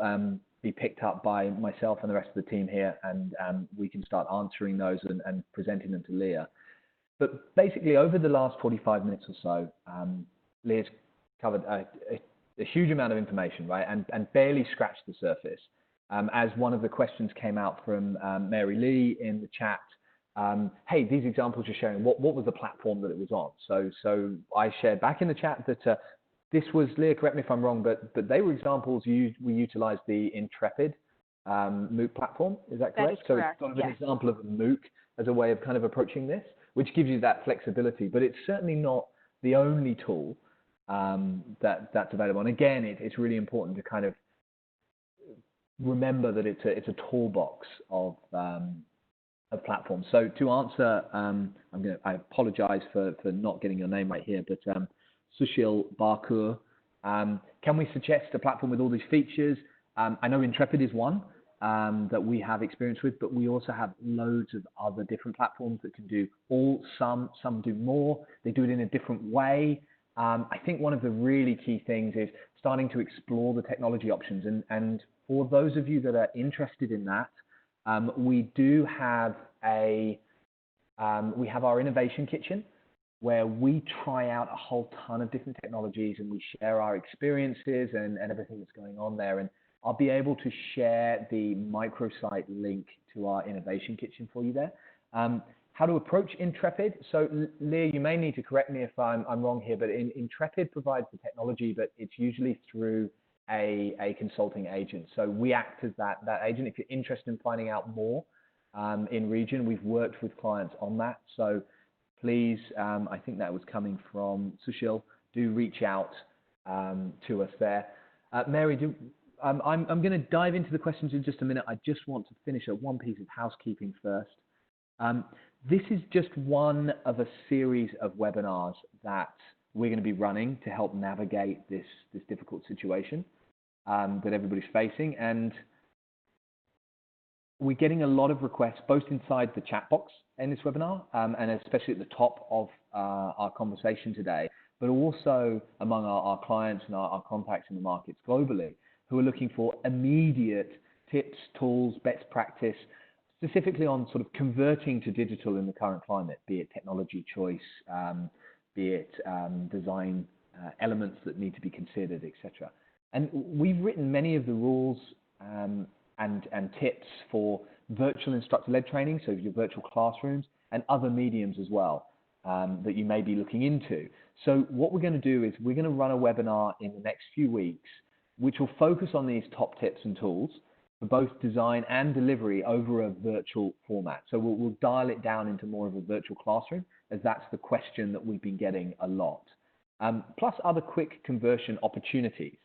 be picked up by myself and the rest of the team here, and we can start answering those and presenting them to Leah. But basically, over the last 45 minutes or so, Leah's covered a huge amount of information, right, and barely scratched the surface. As one of the questions came out from Mary Lee in the chat, hey, these examples you're sharing, what was the platform that it was on? So I shared back in the chat that this was, Leah, correct me if I'm wrong, but they were examples we utilized the Intrepid MOOC platform. Is that correct? That is correct. So it's sort of yes. an example of a MOOC as a way of kind of approaching this, which gives you that flexibility. But it's certainly not the only tool that's available. And again, it's really important to kind of remember that it's a toolbox of platforms. So to answer, I apologize for not getting your name right here, but Sushil Barkur, can we suggest a platform with all these features? I know Intrepid is one that we have experience with, but we also have loads of other different platforms that can do some do more. They do it in a different way. I think one of the really key things is starting to explore the technology options. And for those of you that are interested in that, we do have we have our innovation kitchen, where we try out a whole ton of different technologies and we share our experiences and everything that's going on there. And I'll be able to share the microsite link to our innovation kitchen for you there. How to approach Intrepid. So Leah, you may need to correct me if I'm wrong here, but Intrepid provides the technology, but it's usually through a consulting agent. So we act as that agent. If you're interested in finding out more in region, we've worked with clients on that. So please, I think that was coming from Sushil, do reach out to us there. Mary, I'm going to dive into the questions in just a minute. I just want to finish up one piece of housekeeping first. This is just one of a series of webinars that we're going to be running to help navigate this difficult situation that everybody's facing. And we're getting a lot of requests, both inside the chat box in this webinar, and especially at the top of our conversation today, but also among our clients and our contacts in the markets globally, who are looking for immediate tips, tools, best practice, specifically on sort of converting to digital in the current climate, be it technology choice, be it design elements that need to be considered, etc. And we've written many of the rules and tips for virtual instructor-led training, so your virtual classrooms, and other mediums as well that you may be looking into. So what we're going to do is we're going to run a webinar in the next few weeks, which will focus on these top tips and tools for both design and delivery over a virtual format. So we'll dial it down into more of a virtual classroom, as that's the question that we've been getting a lot, plus other quick conversion opportunities.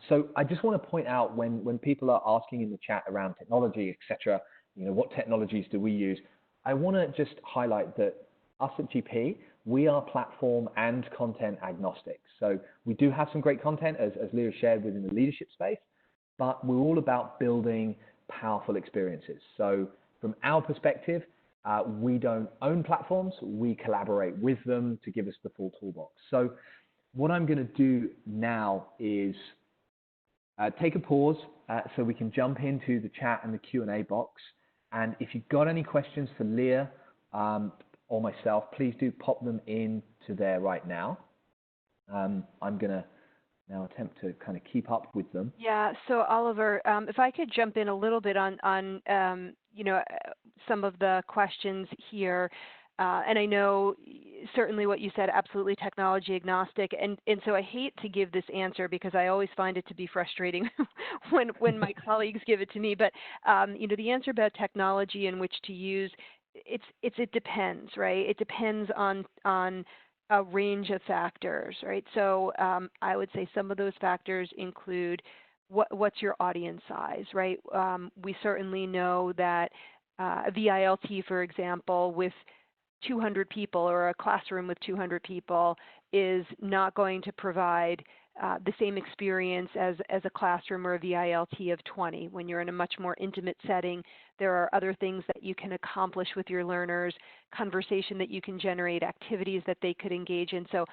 So I just want to point out when people are asking in the chat around technology, etc., what technologies do we use? I want to just highlight that us at GP, we are platform and content agnostic. So we do have some great content, as Leah shared, within the leadership space, but we're all about building powerful experiences. So from our perspective, we don't own platforms, we collaborate with them to give us the full toolbox. So what I'm going to do now is take a pause so we can jump into the chat and the Q&A box. And if you've got any questions for Leah or myself, please do pop them into there right now. I'm going to now attempt to kind of keep up with them. Yeah, so Oliver, if I could jump in a little bit on some of the questions here. And I know certainly what you said, absolutely technology agnostic. And so I hate to give this answer because I always find it to be frustrating when my colleagues give it to me. But, the answer about technology and which to use, it depends, right? It depends on a range of factors, right? So I would say some of those factors include what's your audience size, right? We certainly know that a VILT, for example, with 200 people or a classroom with 200 people is not going to provide the same experience as a classroom or a VILT of 20. When you're in a much more intimate setting, there are other things that you can accomplish with your learners, conversation that you can generate, activities that they could engage in. So,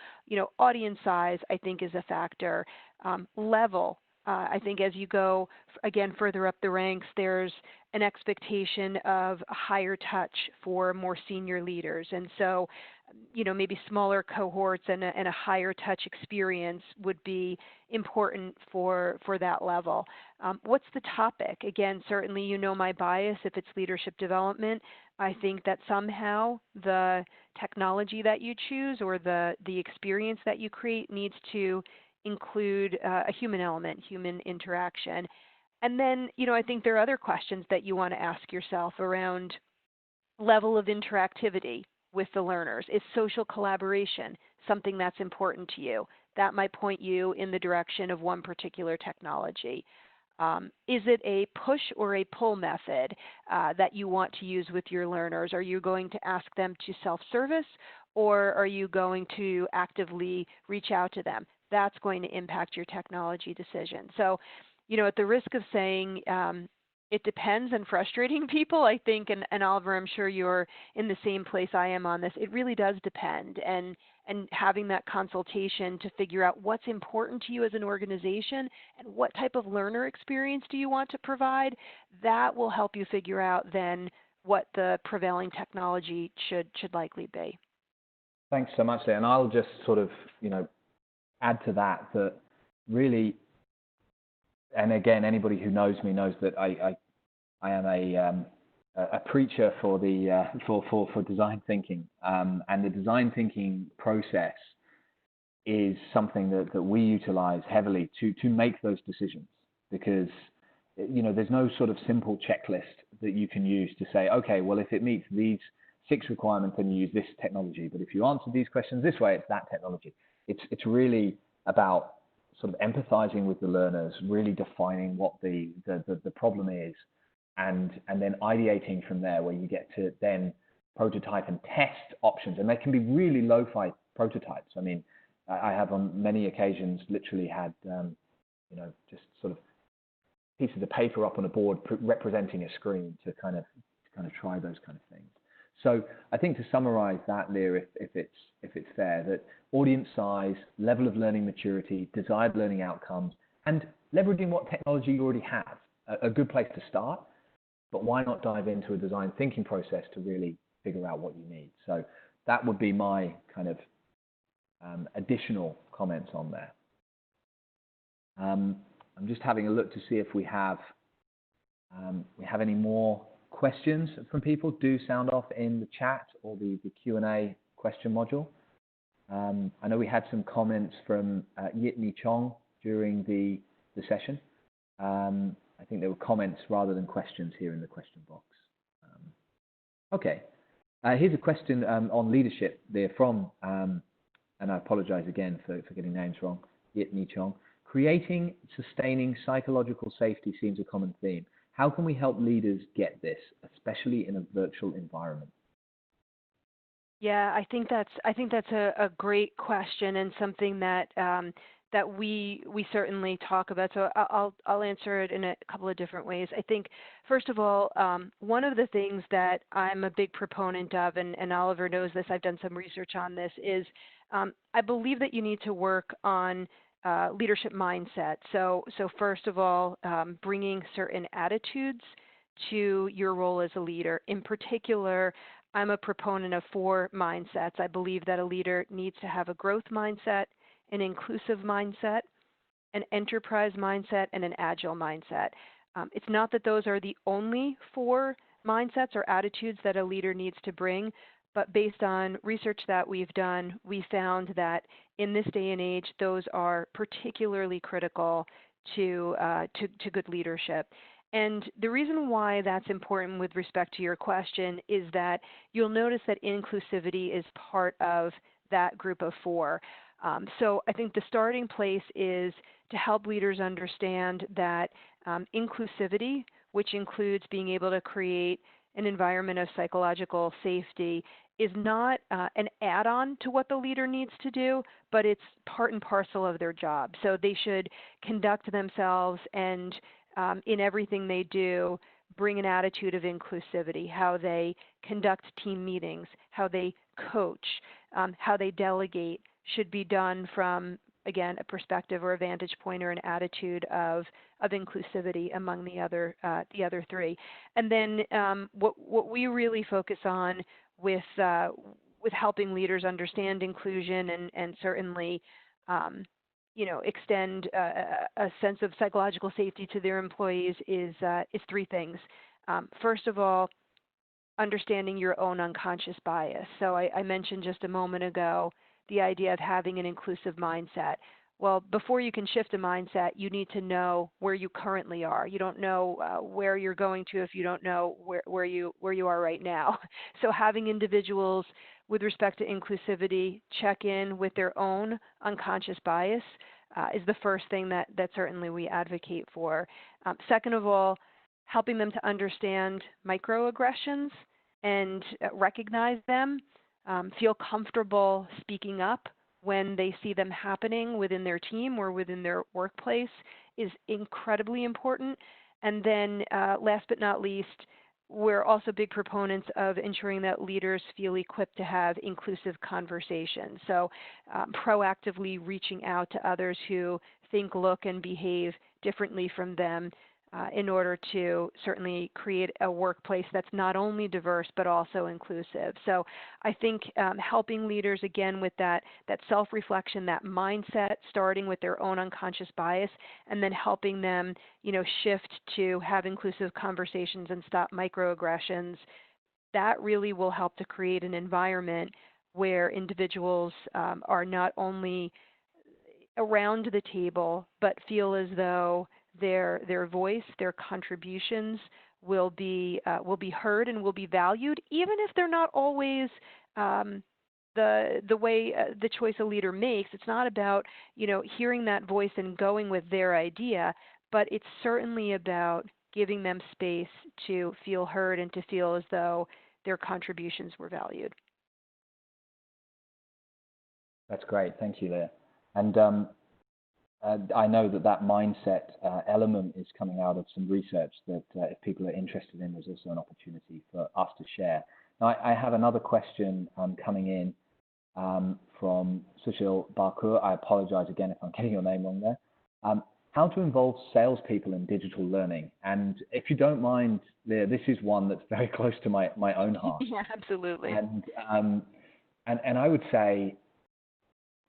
audience size, I think, is a factor. Level. I think as you go, again, further up the ranks, there's an expectation of a higher touch for more senior leaders. And so, maybe smaller cohorts and a higher touch experience would be important for that level. What's the topic? Again, certainly my bias. If it's leadership development, I think that somehow the technology that you choose or the experience that you create needs to include a human element, human interaction. And then, I think there are other questions that you want to ask yourself around level of interactivity with the learners. Is social collaboration something that's important to you? That might point you in the direction of one particular technology. Is it a push or a pull method that you want to use with your learners? Are you going to ask them to self-service, or are you going to actively reach out to them? That's going to impact your technology decision. So, at the risk of saying it depends and frustrating people, I think, and Oliver, I'm sure you're in the same place I am on this, it really does depend. And having that consultation to figure out what's important to you as an organization and what type of learner experience do you want to provide, that will help you figure out then what the prevailing technology should likely be. Thanks so much, Leah. And I'll just sort of, add to that really, and again, anybody who knows me knows that I am a preacher for the for design thinking, and the design thinking process is something that we utilize heavily to make those decisions, because there's no sort of simple checklist that you can use to say, okay, well, if it meets these 6 requirements, then you use this technology, but if you answer these questions this way, it's that technology. It's really about sort of empathizing with the learners, really defining what the problem is, and then ideating from there, where you get to then prototype and test options. And they can be really lo-fi prototypes. I mean, I have on many occasions literally had, just sort of pieces of paper up on a board representing a screen to kind of try those kind of things. So I think to summarize that, Leah, if it's fair, that audience size, level of learning maturity, desired learning outcomes, and leveraging what technology you already have, a good place to start. But why not dive into a design thinking process to really figure out what you need? So that would be my kind of additional comments on there. I'm just having a look to see if we have any more questions from people. Do sound off in the chat or the Q&A question module. I know we had some comments from Yitni Chong during the session. I think there were comments rather than questions here in the question box. Okay, here's a question on leadership there from, and I apologize again for getting names wrong, Yitni Chong. Creating, sustaining psychological safety seems a common theme. How can we help leaders get this, especially in a virtual environment? Yeah, I think that's a great question, and something that that we certainly talk about. So I'll answer it in a couple of different ways. I think, first of all, one of the things that I'm a big proponent of, and Oliver knows this, I've done some research on this, is I believe that you need to work on leadership mindset. So first of all, bringing certain attitudes to your role as a leader. In particular, I'm a proponent of 4 mindsets. I believe that a leader needs to have a growth mindset, an inclusive mindset, an enterprise mindset, and an agile mindset. It's not that those are the only 4 mindsets or attitudes that a leader needs to bring, but based on research that we've done, we found that in this day and age, those are particularly critical to good leadership. And the reason why that's important with respect to your question is that you'll notice that inclusivity is part of that group of four. So I think the starting place is to help leaders understand that inclusivity, which includes being able to create an environment of psychological safety, is not an add-on to what the leader needs to do, but it's part and parcel of their job. So they should conduct themselves and in everything they do, bring an attitude of inclusivity, how they conduct team meetings, how they coach, how they delegate should be done from, again, a perspective or a vantage point or an attitude of inclusivity among the other three. And then what we really focus on with helping leaders understand inclusion and certainly extend a sense of psychological safety to their employees is three things. First of all, understanding your own unconscious bias. So I mentioned just a moment ago the idea of having an inclusive mindset. Well, before you can shift a mindset, you need to know where you currently are. You don't know where you're going to if you don't know where you are right now. So having individuals with respect to inclusivity check in with their own unconscious bias is the first thing that certainly we advocate for. Second of all, helping them to understand microaggressions and recognize them, feel comfortable speaking up when they see them happening within their team or within their workplace is incredibly important. And then last but not least, we're also big proponents of ensuring that leaders feel equipped to have inclusive conversations. So proactively reaching out to others who think, look, and behave differently from them in order to certainly create a workplace that's not only diverse but also inclusive. So I think helping leaders, again, with that self-reflection, that mindset, starting with their own unconscious bias, and then helping them, shift to have inclusive conversations and stop microaggressions, that really will help to create an environment where individuals are not only around the table but feel as though their voice, their contributions will be heard and will be valued, even if they're not always the way the choice a leader makes. It's not about hearing that voice and going with their idea, but it's certainly about giving them space to feel heard and to feel as though their contributions were valued. That's great. Thank you, Leah. And I know that mindset element is coming out of some research that if people are interested in, there's also an opportunity for us to share. Now, I have another question coming in from Sushil Barkur. I apologize again if I'm getting your name wrong there. How to involve salespeople in digital learning? And if you don't mind, Leah, this is one that's very close to my own heart. Yeah, absolutely. And I would say,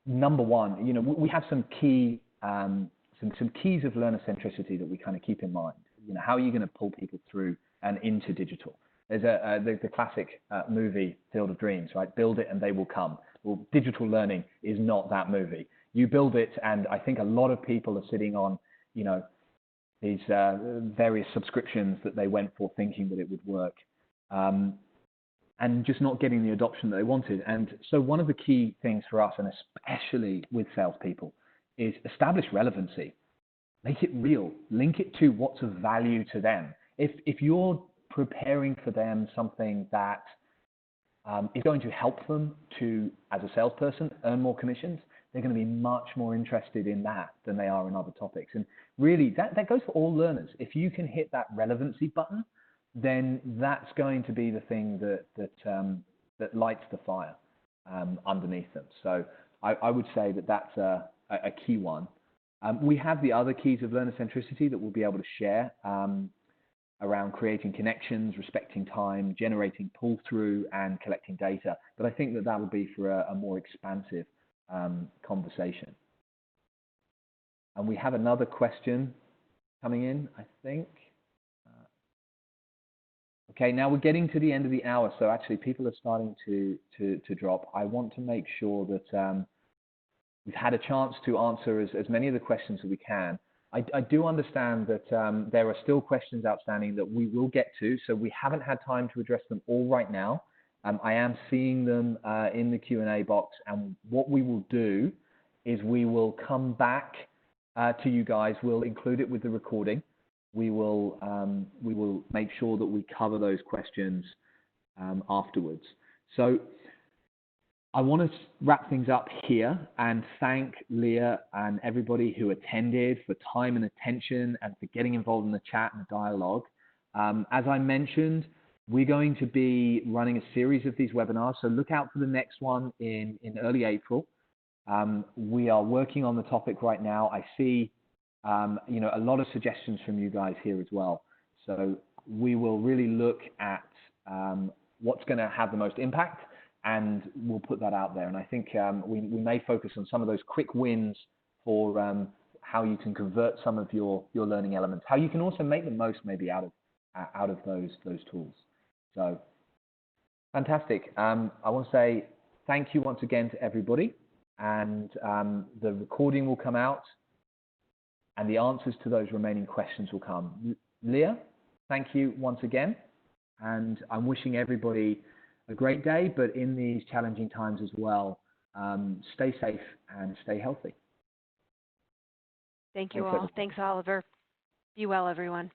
number one, we have some key some keys of learner centricity that we kind of keep in mind. How are you going to pull people through and into digital? There's the classic movie Field of Dreams, right? Build it and they will come. Well, digital learning is not that movie. You build it, and I think a lot of people are sitting on, these various subscriptions that they went for thinking that it would work, and just not getting the adoption that they wanted. And so one of the key things for us, and especially with salespeople, is establish relevancy. Make it real. Link it to what's of value to them. If you're preparing for them something that is going to help them to, as a salesperson, earn more commissions, they're going to be much more interested in that than they are in other topics. And really, that goes for all learners. If you can hit that relevancy button, then that's going to be the thing that lights the fire underneath them. So I would say that's a key one. We have the other keys of learner centricity that we'll be able to share around creating connections, respecting time, generating pull-through, and collecting data. But I think that would be for a more expansive conversation. And we have another question coming in, I think. Okay, now we're getting to the end of the hour, so actually people are starting to drop. I want to make sure that we've had a chance to answer as many of the questions as we can. I do understand that there are still questions outstanding that we will get to, so we haven't had time to address them all right now. I am seeing them in the Q&A box, and what we will do is we will come back to you guys. We'll include it with the recording. We will make sure that we cover those questions afterwards. So I want to wrap things up here and thank Leah and everybody who attended for time and attention and for getting involved in the chat and the dialogue. As I mentioned, we're going to be running a series of these webinars, so look out for the next one in early April. We are working on the topic right now. I see a lot of suggestions from you guys here as well. So we will really look at what's going to have the most impact, and we'll put that out there. And I think we may focus on some of those quick wins for how you can convert some of your learning elements, how you can also make the most maybe out of those tools. So fantastic. I want to say thank you once again to everybody, and the recording will come out and the answers to those remaining questions will come. Leah, thank you once again, and I'm wishing everybody a great day, but in these challenging times as well, stay safe and stay healthy. Thank you all. Thanks, Oliver. Be well, everyone.